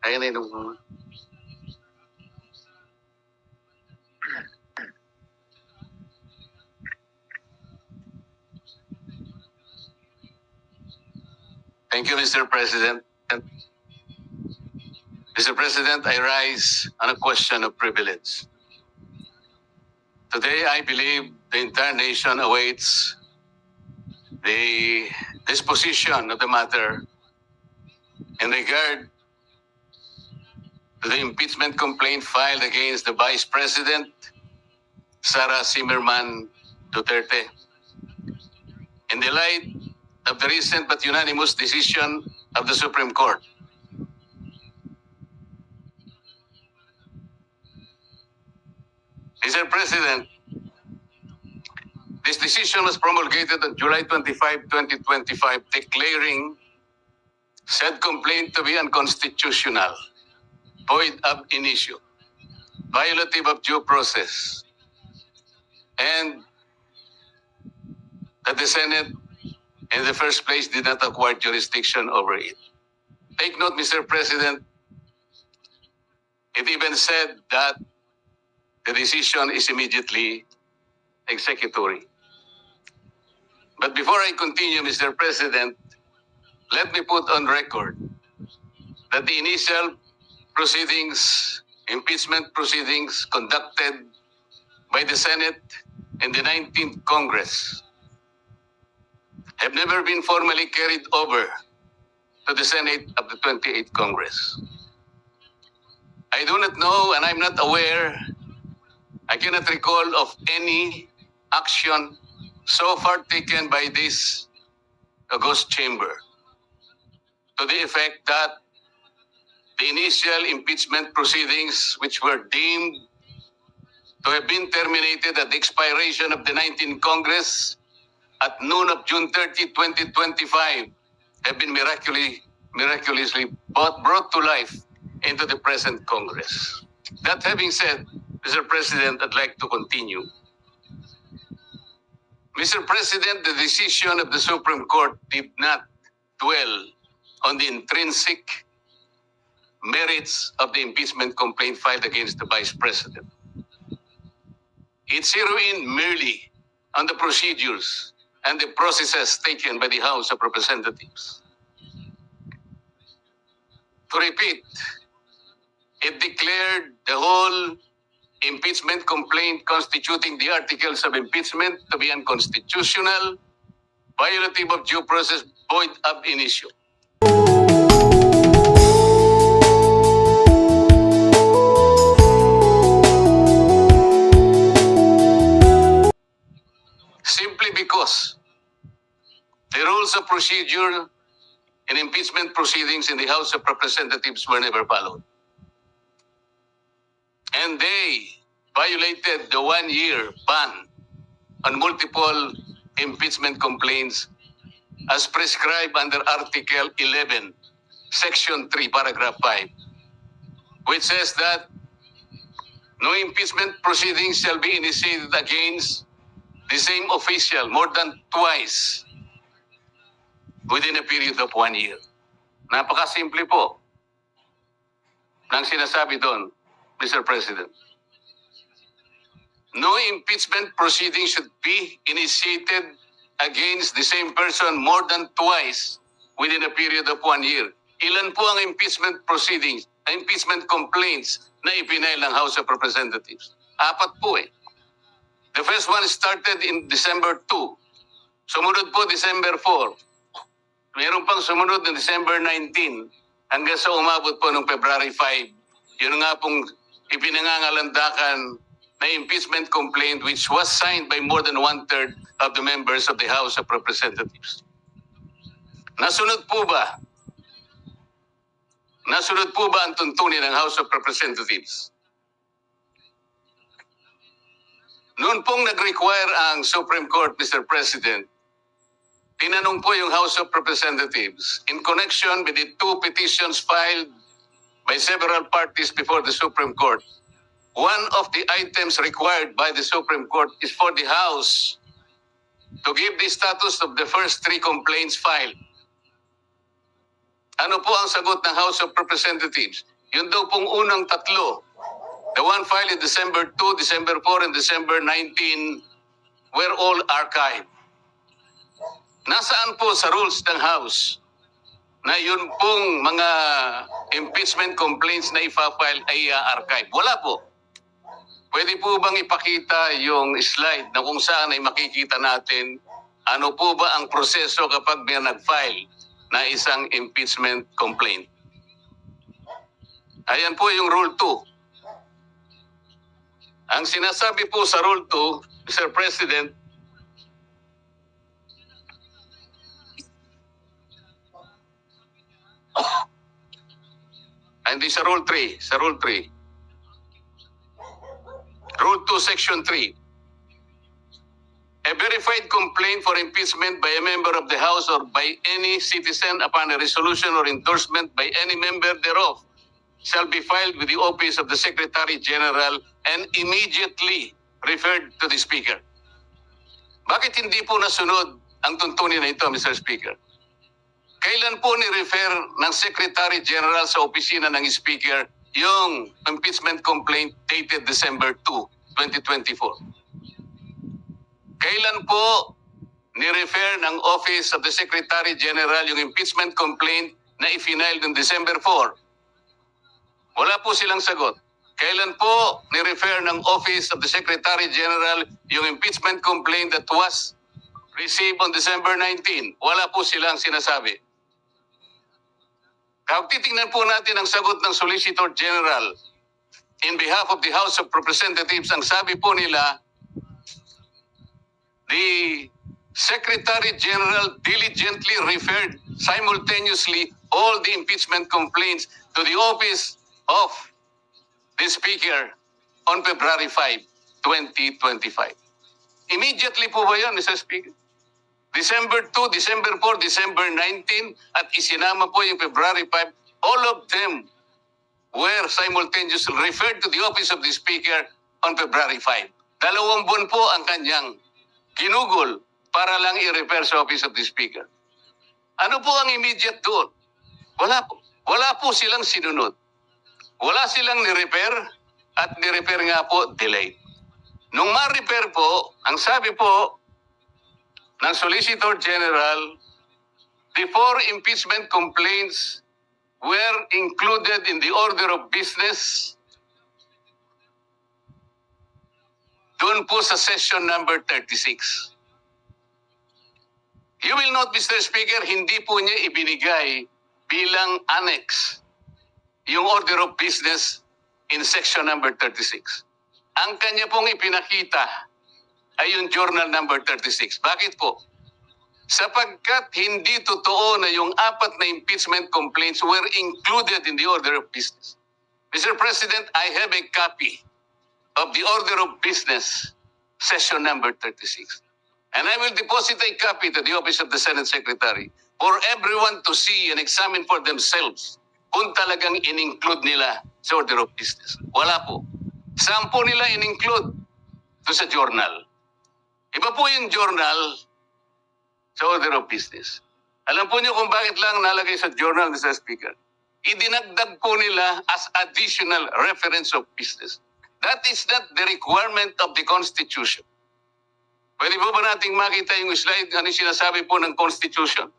Kaya na yun. Thank you, Mr. President. Mr. President, I rise on a question of privilege. Today, I believe the entire nation awaits the disposition of the matter in regard to the impeachment complaint filed against the Vice President, Sara Zimmerman Duterte. In the light of the recent but unanimous decision of the Supreme Court, Mr. President, this decision was promulgated on July 25, 2025, declaring said complaint to be unconstitutional, void ab initio, violative of due process, and that the Senate in the first place did not acquire jurisdiction over it. Take note, Mr. President, it even said that the decision is immediately executory. But before I continue, Mr. President, let me put on record that the initial proceedings, impeachment proceedings conducted by the Senate in the 19th Congress have never been formally carried over to the Senate of the 28th Congress. I do not know, and I'm not aware, I cannot recall of any action so far taken by this august chamber to the effect that the initial impeachment proceedings, which were deemed to have been terminated at the expiration of the 19th Congress at noon of June 30, 2025, have been miraculously brought to life into the present Congress. That having said, Mr. President, I'd like to continue. Mr. President, the decision of the Supreme Court did not dwell on the intrinsic merits of the impeachment complaint filed against the Vice President. It zeroed in merely on the procedures and the processes taken by the House of Representatives. To repeat, it declared the whole impeachment complaint constituting the articles of impeachment to be unconstitutional, violative of due process, void ab initio. Simply because the rules of procedure in impeachment proceedings in the House of Representatives were never followed. And they violated the one-year ban on multiple impeachment complaints as prescribed under Article 11, Section 3, Paragraph 5, which says that no impeachment proceedings shall be initiated against the same official more than twice within a period of 1 year. Napakasimple po ng sinasabi doon, Mr. President. No impeachment proceeding should be initiated against the same person more than twice within a period of 1 year. Ilan po ang impeachment proceedings, impeachment complaints na ipinail ng House of Representatives? 4 po eh. The first one started in December 2. Sumunod po December 4. Mayroon pang sumunod na December 19 hanggang sa umabot po noong February 5. Yun nga pong ipinangangalandakan na impeachment complaint which was signed by more than 1/3 of the members of the House of Representatives. Nasunod po ba? Nasunod po ba ang tuntunin ng House of Representatives? Noon pong nag-require ang Supreme Court, Mr. President, tinanong po yung House of Representatives in connection with the 2 petitions filed by several parties before the Supreme Court. One of the items required by the Supreme Court is for the House to give the status of the first 3 complaints filed. Ano po ang sagot ng House of Representatives? Yun daw pong unang tatlo. The one filed in December 2, December 4, and December 19 were all archived. Nasaan po sa rules ng House na yun pong mga impeachment complaints na ipa-file ay archive? Wala po. Pwede po bang ipakita yung slide na kung saan ay makikita natin ano po ba ang proseso kapag may nag-file na isang impeachment complaint? Ayan po yung Rule 2. Ang sinasabi po sa Rule 2, Mr. President, hindi sa Rule 3, sa Rule 3. Rule 2, Section 3. A verified complaint for impeachment by a member of the House or by any citizen upon a resolution or endorsement by any member thereof shall be filed with the office of the Secretary General and immediately referred to the Speaker. Bakit hindi po nasunod ang tuntunin na ito, Mr. Speaker? Kailan po ni-refer ng Secretary General sa opisina ng Speaker yung impeachment complaint dated December 2, 2024? Kailan po ni-refer ng Office of the Secretary General yung impeachment complaint na i-file noong December 4? Wala po silang sagot. Kailan po ni-refer ng Office of the Secretary General yung impeachment complaint that was received on December 19? Wala po silang sinasabi. Kapag titingnan po natin ang sagot ng Solicitor General in behalf of the House of Representatives, ang sabi po nila, the Secretary General diligently referred simultaneously all the impeachment complaints to the office of the Speaker on February 5, 2025. Immediately po ba yan, Mr. Speaker? December 2, December 4, December 19, at isinama po yung February 5, all of them were simultaneously referred to the office of the Speaker on February 5. 2 buwan po ang kanyang ginugol para lang i-refer sa office of the Speaker. Ano po ang immediate doon? Wala po. Wala po silang sinunod. Wala silang ni-refer at ni-refer nga po delayed. Nung ma-refer po, ang sabi po ng Solicitor General, the 4 impeachment complaints were included in the order of business doon po sa session number 36. You will note, Mr. Speaker, hindi po niya ibinigay bilang annex yung order of business in section number 36. Ang kanya pong ipinakita ay yung journal number 36. Bakit po? Sapagkat hindi totoo na yung 4 na impeachment complaints were included in the order of business. Mr. President, I have a copy of the order of business, session number 36. And I will deposit a copy to the office of the Senate Secretary for everyone to see and examine for themselves kung talagang in-include nila sa order of business. Wala po. Saan po nila in-include? Ito sa journal. Iba po yung journal sa order of business. Alam po niyo kung bakit lang nalagay sa journal, Mr. Speaker? Idinagdag po nila as additional reference of business. That is not the requirement of the Constitution. Pwede po ba nating makita yung slide ano yung sinasabi po ng Constitution?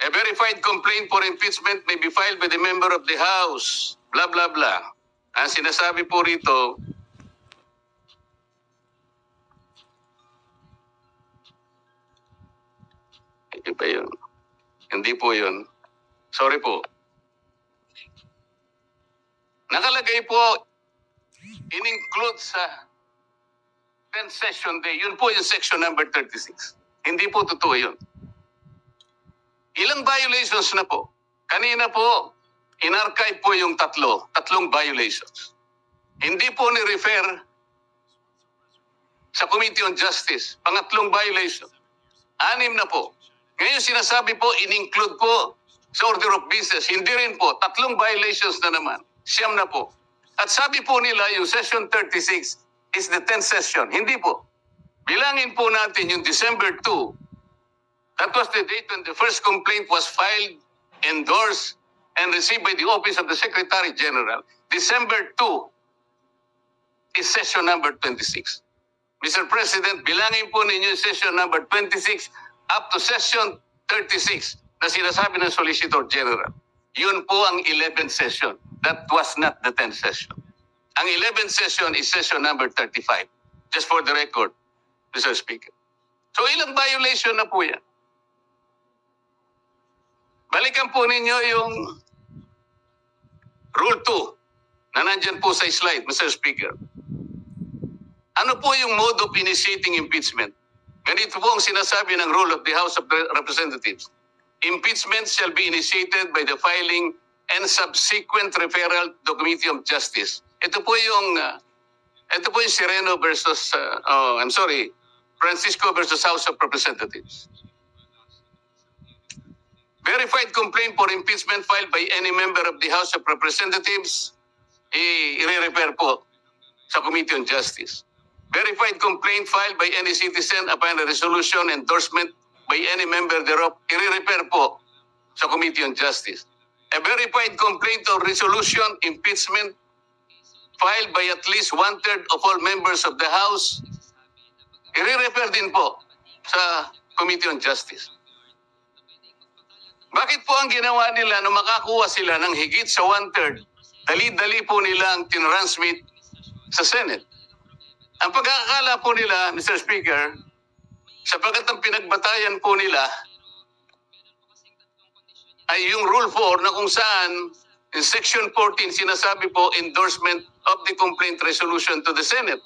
A verified complaint for impeachment may be filed by the member of the House. Blah, blah, blah. Ang sinasabi po rito, hindi pa yun. Hindi po yun. Sorry po. Nakalagay po, in-include sa 10th session day. Yun po yung section number 36. Hindi po totoo yun. Ilang violations na po? Kanina po, in-archive po yung tatlong violations. Hindi po ni-refer sa Committee on Justice, pangatlong violation. 6 na po. Ngayon sinasabi po, in-include po sa order of business. Hindi rin po, 3 violations na naman. 9 na po. At sabi po nila, yung session 36 is the 10th session. Hindi po. Bilangin po natin yung December 2 That was the date when the first complaint was filed, endorsed, and received by the Office of the Secretary General. December 2 is session number 26. Mr. President, bilangin po ninyo yung session number 26 up to session 36 na sinasabi ng Solicitor General. Yun po ang 11th session. That was not the 10th session. Ang 11th session is session number 35. Just for the record, Mr. Speaker. So ilang violation na po yan? Balikan po ninyo yung Rule 2 na nandyan po sa slide, Mr. Speaker. Ano po yung mode of initiating impeachment? Ganito po ang sinasabi ng rule of the House of Representatives. Impeachment shall be initiated by the filing and subsequent referral to the Committee of Justice. Ito po yung Sereno versus, Francisco versus House of Representatives. Verified complaint for impeachment filed by any member of the House of Representatives, i-refer po sa Committee on Justice. Verified complaint filed by any citizen upon a resolution endorsement by any member thereof, i-refer po sa Committee on Justice. A verified complaint or resolution impeachment filed by at least 1/3 of all members of the House, i-refer din po sa Committee on Justice. Bakit po ang ginawa nila nung makakuha sila ng higit sa 1/3, dali-dali po nilang tinransmit sa Senate? Ang pagkakakala po nila, Mr. Speaker, sapagkat ang pinagbatayan po nila ay yung Rule 4 na kung saan in Section 14 sinasabi po endorsement of the complaint resolution to the Senate.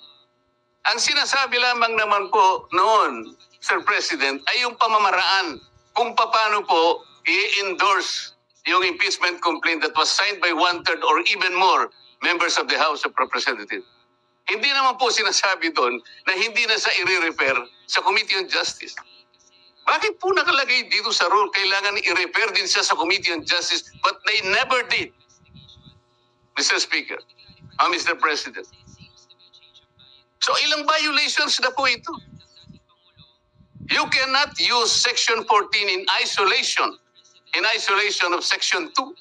Ang sinasabi lamang naman po noon, Sir President, ay yung pamamaraan kung paano po i-endorse yung impeachment complaint that was signed by 1/3 or even more members of the House of Representatives. Hindi naman po sinasabi doon na hindi na sa i-refer sa Committee on Justice. Bakit po nakalagay dito sa rule kailangan i-refer din siya sa Committee on Justice but they never did? Mr. Speaker, Mr. President. So ilang violations na po ito? You cannot use Section 14 in isolation of Section 2.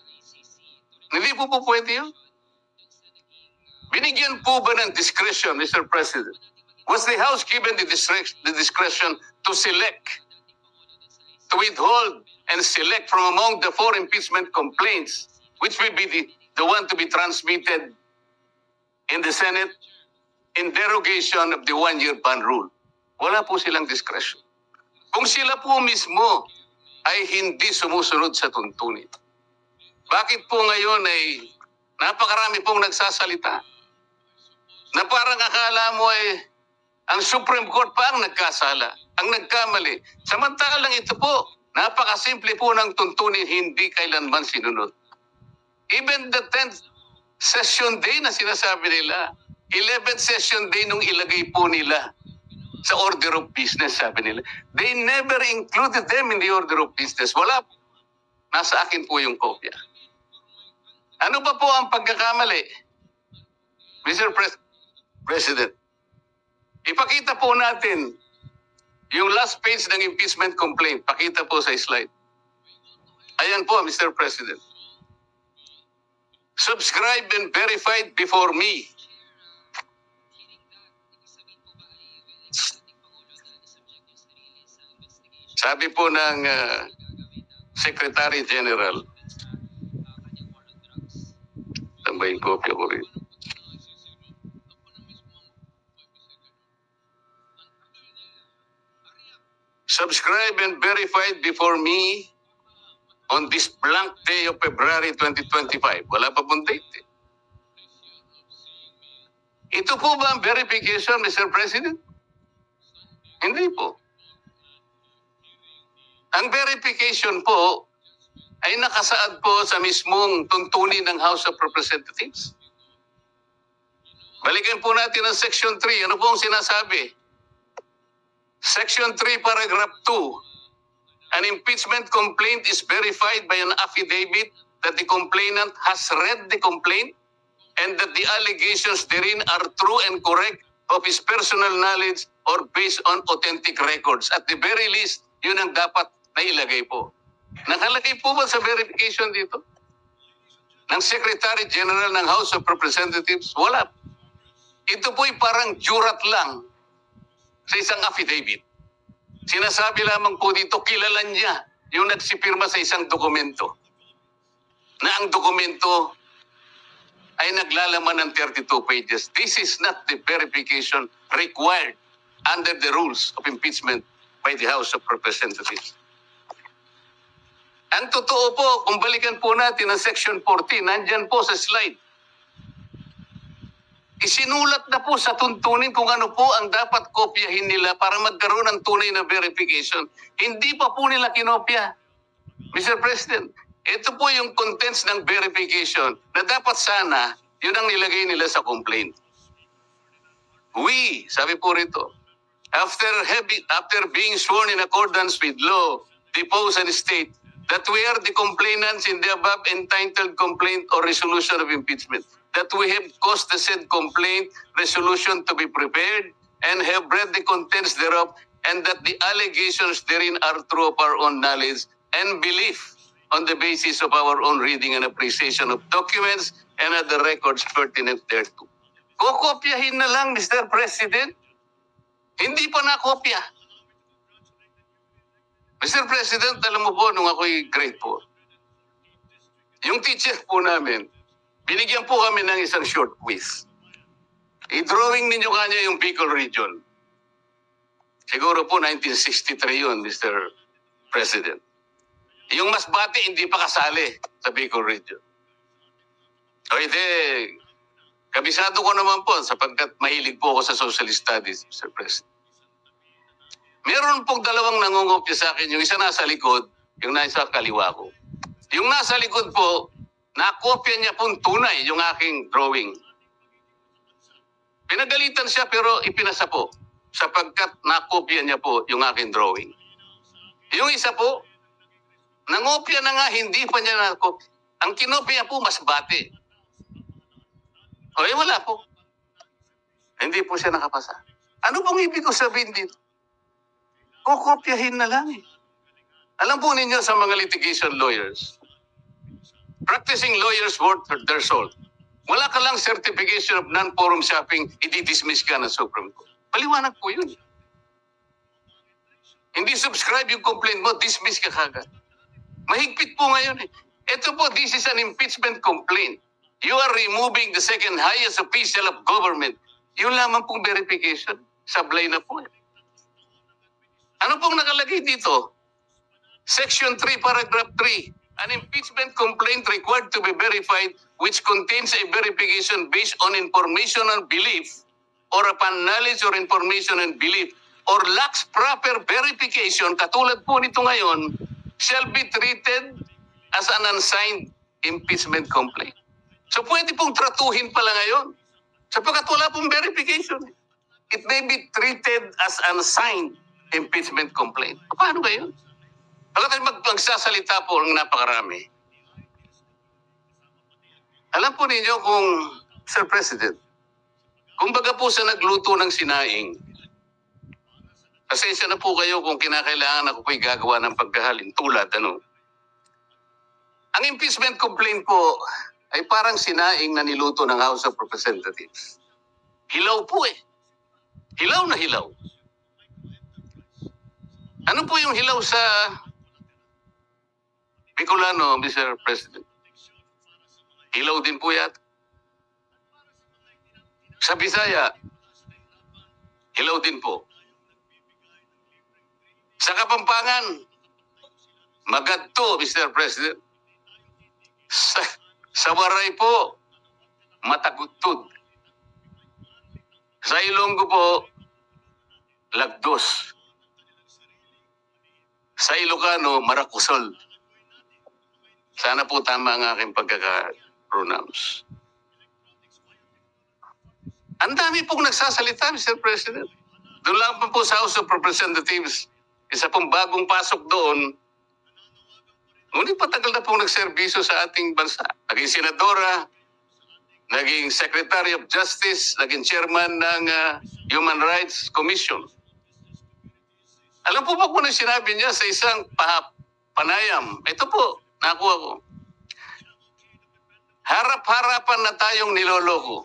Hindi po pwede yun. Binigyan po ba ng discretion, Mr. President? Was the House given the discretion to select, to withhold and select from among the 4 impeachment complaints, which will be the one to be transmitted in the Senate in derogation of the 1-year ban rule? Wala po silang discretion. Kung sila po mismo ay hindi sumusunod sa tuntunin, bakit po ngayon ay napakarami pong nagsasalita na parang akala mo ay ang Supreme Court pa ang nagkasala, ang nagkamali. Samantalang ito po, napakasimple po ng tuntunin, hindi kailanman sinunod. Even the 10th session day na sinasabi nila, 11th session day nung ilagay po nila sa order of business, sabi nila. They never included them in the order of business. Wala. Nasa akin po yung kopya. Ano ba po ang pagkakamali? Mr. President, ipakita po natin yung last page ng impeachment complaint. Pakita po sa slide. Ayan po, Mr. President. Subscribed and verified before me. Sabi po ng Secretary General, tambahin kopya ko rin. Subscribed and verified before me on this blank day of February 2025. Wala pa pong date. Ito po ba ang verification, Mr. President? Hindi po. Ang verification po ay nakasaad po sa mismong tuntunin ng House of Representatives. Balikan po natin ang Section 3. Ano po ang sinasabi? Section 3, Paragraph 2. An impeachment complaint is verified by an affidavit that the complainant has read the complaint and that the allegations therein are true and correct of his personal knowledge or based on authentic records. At the very least, yun ang dapat na ilagay po. Nakalagay po ba sa verification dito? Ng Secretary General ng House of Representatives? Wala. Ito po'y parang jurat lang sa isang affidavit. Sinasabi lamang po dito, kilala niya yung nagsipirma sa isang dokumento. Na ang dokumento ay naglalaman ng 32 pages. This is not the verification required under the rules of impeachment by the House of Representatives. Ang totoo po, kung balikan po natin ang Section 14, nandyan po sa slide. Isinulat na po sa tuntunin kung ano po ang dapat kopyahin nila para magkaroon ng tunay na verification. Hindi pa po nila kinopya. Mr. President, ito po yung contents ng verification na dapat sana yun ang nilagay nila sa complaint. We, sabi po rito, after being sworn in accordance with law, depose and state that we are the complainants in the above entitled complaint or resolution of impeachment, that we have caused the said complaint resolution to be prepared and have read the contents thereof, and that the allegations therein are true of our own knowledge and belief on the basis of our own reading and appreciation of documents and other records pertinent thereto. Kokopyahin na lang, Mr. President. Hindi pa nakopya. Mr. President, alam mo po, nung ako'y grade 4, yung teacher po namin, binigyan po kami ng isang short quiz. I-drawing ninyo kanya yung Bicol region. Siguro po 1963 yun, Mr. President. Yung Masbate, hindi pa kasali sa Bicol region. O hindi, kabisado ko naman po sapagkat mahilig po ako sa social studies, Mr. President. Meron pong dalawang nangungopya sa akin. Yung isa nasa likod, yung nasa kaliwa ko. Yung nasa likod po, nakopya niya pong tunay yung aking drawing. Pinagalitan siya pero ipinasa po sapagkat nakopya niya po yung aking drawing. Yung isa po, nangopya na nga, hindi pa niya nakopya. Ang kinopya po, Masbate. O wala po. Hindi po siya nakapasa. Ano pong ibig ko sabihin dito? Kukopyahin na lang eh. Alam po ninyo sa mga litigation lawyers, practicing lawyers worth their salt. Wala ka lang certification of non-forum shopping, i-dismiss ka ng Supreme Court. Paliwanag po yun. Hindi subscribe yung complaint mo, dismiss ka kagad. Mahigpit po ngayon eh. Ito po, this is an impeachment complaint. You are removing the second highest official of government. Yun lamang pong verification. Sablay na po eh. Ano pong nakalagay dito? Section 3, paragraph 3. An impeachment complaint required to be verified which contains a verification based on information and belief or upon knowledge or information and belief or lacks proper verification, katulad po nito ngayon, shall be treated as an unsigned impeachment complaint. So pwede pong tratuhin pala ngayon sapagkat wala pong verification. It may be treated as unsigned impeachment complaint. Paano ba yun? Pagkat magsasalita po ng napakarami. Alam po ninyo kung, Sir President, kung baga po sa nagluto ng sinaing, pasensya na po kayo kung kinakailangan ako po'y gagawa ng pagkahalin tulad, ano. Ang impeachment complaint po ay parang sinaing na niluto ng House of Representatives. Hilaw po eh. Hilaw na hilaw. Ano po yung hilaw sa Bicolano, Mr. President? Hilaw din po yata. Sa Bisaya, hilaw din po. Sa Kapampangan, magadto, Mr. President. Sa Waray po, matagutod. Sa Ilonggo po, lagdos. Sa Ilocano, marakusol. Sana po tama ang aking pagkaka-pronounce. Ang dami pong nagsasalita, Mr. President. Doon lang po sa House of Representatives, isa pong bagong pasok doon, ngunit patagal na pong nagserbisyo sa ating bansa. Naging senadora, naging Secretary of Justice, naging chairman ng Human Rights Commission. Alam po ba kung ano sinabi niya sa isang panayam? Ito po, nakuha ko. Harap-harapan na tayong niloloko.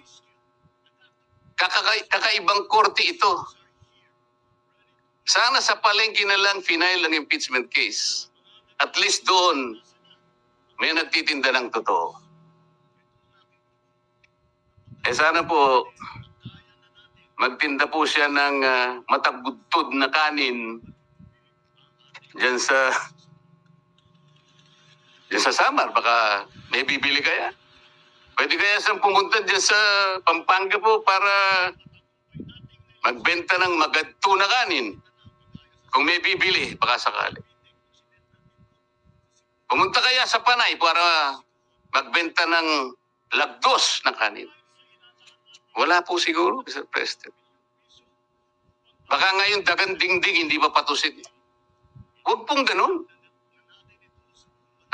Kakaibang korte ito. Sana sa palengke na lang final ang impeachment case. At least doon, may nagtitinda ng totoo. Sana po, magtinda po siya ng matagudtod na kanin dyan sa Samar. Baka may bibili kaya. Pwede kaya siyang pumunta dyan sa Pampanga po para magbenta ng magadto na kanin. Kung may bibili, baka sakali. Pumunta kaya sa Panay para magbenta ng lagdos na kanin. Wala po siguro, Mr. President. Baka ngayon dagang dingding, hindi pa patusin. Huwag pong ganun.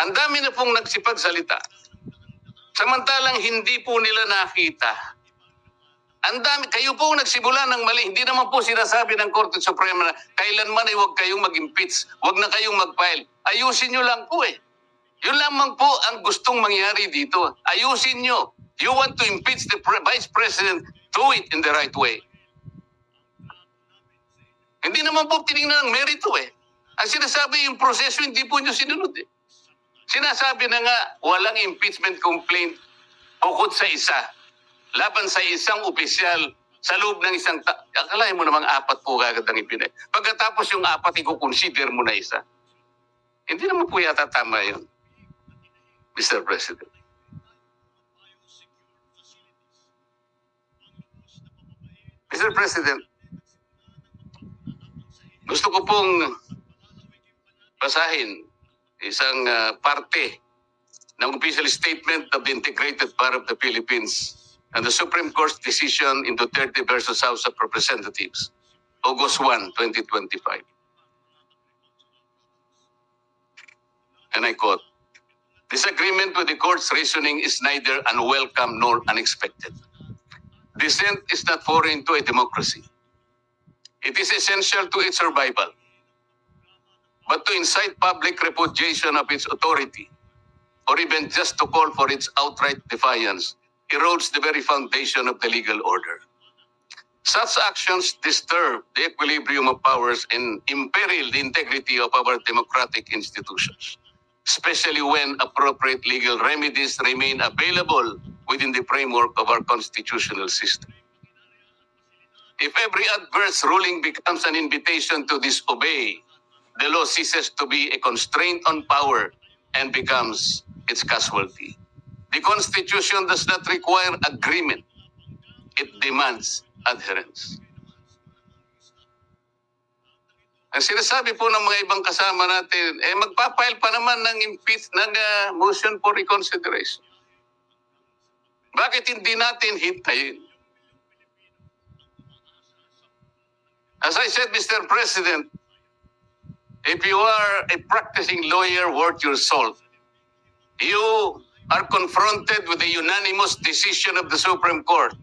Ang dami na pong nagsipagsalita. Samantalang hindi po nila nakita. Ang dami, kayo po nagsimula ng mali. Hindi naman po sinasabi ng Korte Suprema na kailanman ay huwag kayong mag-impeach, huwag na kayong mag-file. Ayusin nyo lang po eh. Yun lamang po ang gustong mangyari dito. Ayusin nyo. You want to impeach the Vice President, do it in the right way. Hindi naman po tinignan ng merito eh. Ang sinasabi yung proseso, hindi po nyo sinunod eh. Sinasabi na nga, walang impeachment complaint bukod sa isa. Laban sa isang opisyal sa loob ng isang akalain mo namang apat po kagad ang ipinay. Pagkatapos yung apat, i-consider mo na isa. Hindi naman po yata tama yun, Mr. President. Mr. President, gusto ko pong basahin isang parte ng official statement of the Integrated Bar of the Philippines and the Supreme Court's decision in Duterte versus House of Representatives, August 1, 2025. And I quote, "Disagreement with the court's reasoning is neither unwelcome nor unexpected. Dissent is not foreign to a democracy. It is essential to its survival. But to incite public repudiation of its authority, or even just to call for its outright defiance, erodes the very foundation of the legal order. Such actions disturb the equilibrium of powers and imperil the integrity of our democratic institutions, especially when appropriate legal remedies remain available within the framework of our constitutional system. If every adverse ruling becomes an invitation to disobey, the law ceases to be a constraint on power and becomes its casualty. The Constitution does not require agreement. It demands adherence." Ang sinasabi po ng mga ibang kasama natin, magpapile pa naman ng motion for reconsideration. Bakit hindi natin hintayin? As I said, Mr. President, if you are a practicing lawyer worth your salt, you are confronted with the unanimous decision of the Supreme Court.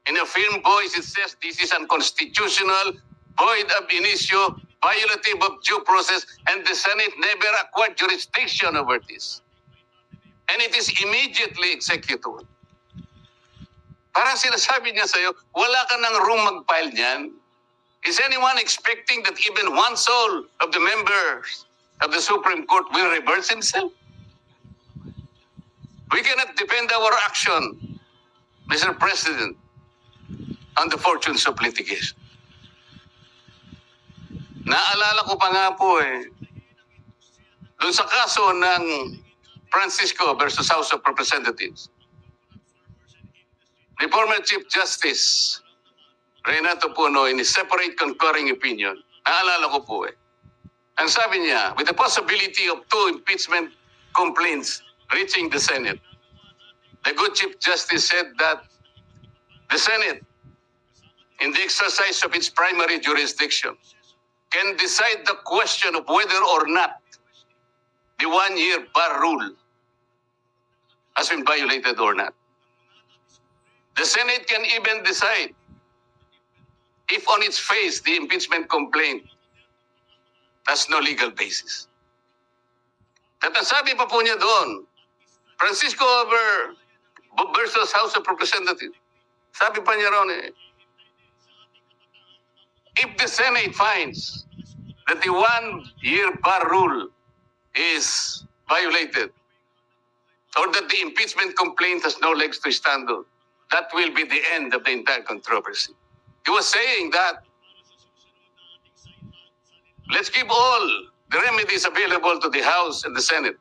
In a firm voice, it says this is unconstitutional, void ab initio, violative of due process, and the Senate never acquired jurisdiction over this. And it is immediately executable. Parang sinasabi niya sa'yo, wala ka ng room mag-file niyan. Is anyone expecting that even one soul of the members of the Supreme Court will reverse himself? We cannot defend our action, Mr. President, on the fortunes of litigation. Naalala ko pa nga po doon sa kaso ng Francisco versus House of Representatives. The former Chief Justice Renato Puno, in his separate concurring opinion, naalala ko po ang sabi niya, with the possibility of 2 impeachment complaints reaching the Senate, the good Chief Justice said that the Senate, in the exercise of its primary jurisdiction, can decide the question of whether or not the 1-year bar rule has been violated or not. The Senate can even decide if on its face the impeachment complaint has no legal basis. At ang sabi pa po niya doon, Francisco versus House of Representatives. Sabi pa niya ron, if the Senate finds that the one-year bar rule is violated, or that the impeachment complaint has no legs to stand on, that will be the end of the entire controversy. He was saying that let's give all the remedies available to the House and the Senate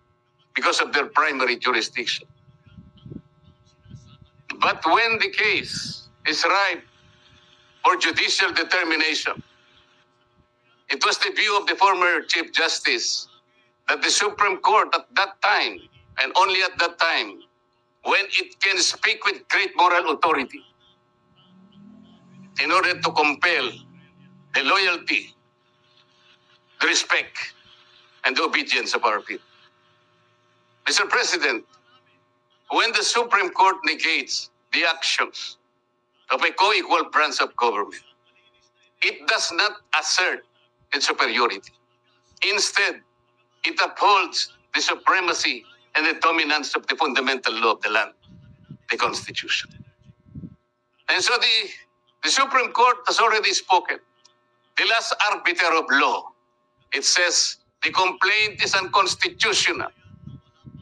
because of their primary jurisdiction. But when the case is ripe for judicial determination, it was the view of the former Chief Justice that the Supreme Court at that time, and only at that time, when it can speak with great moral authority in order to compel the loyalty, the respect, and the obedience of our people. Mr. President, when the Supreme Court negates the actions of a co-equal branch of government, it does not assert its superiority. Instead, it upholds the supremacy and the dominance of the fundamental law of the land, the Constitution. And so the Supreme Court has already spoken. The last arbiter of law, it says the complaint is unconstitutional,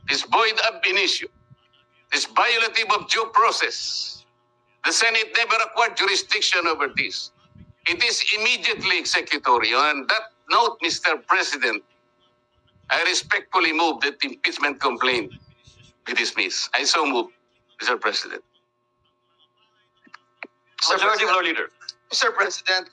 is void ab initio, is violative of due process. The Senate never acquired jurisdiction over this. It is immediately executory. On that note, Mr. President, I respectfully move that the impeachment complaint be dismissed. I so move, Mr. President. Majority Floor Leader. Mr. President,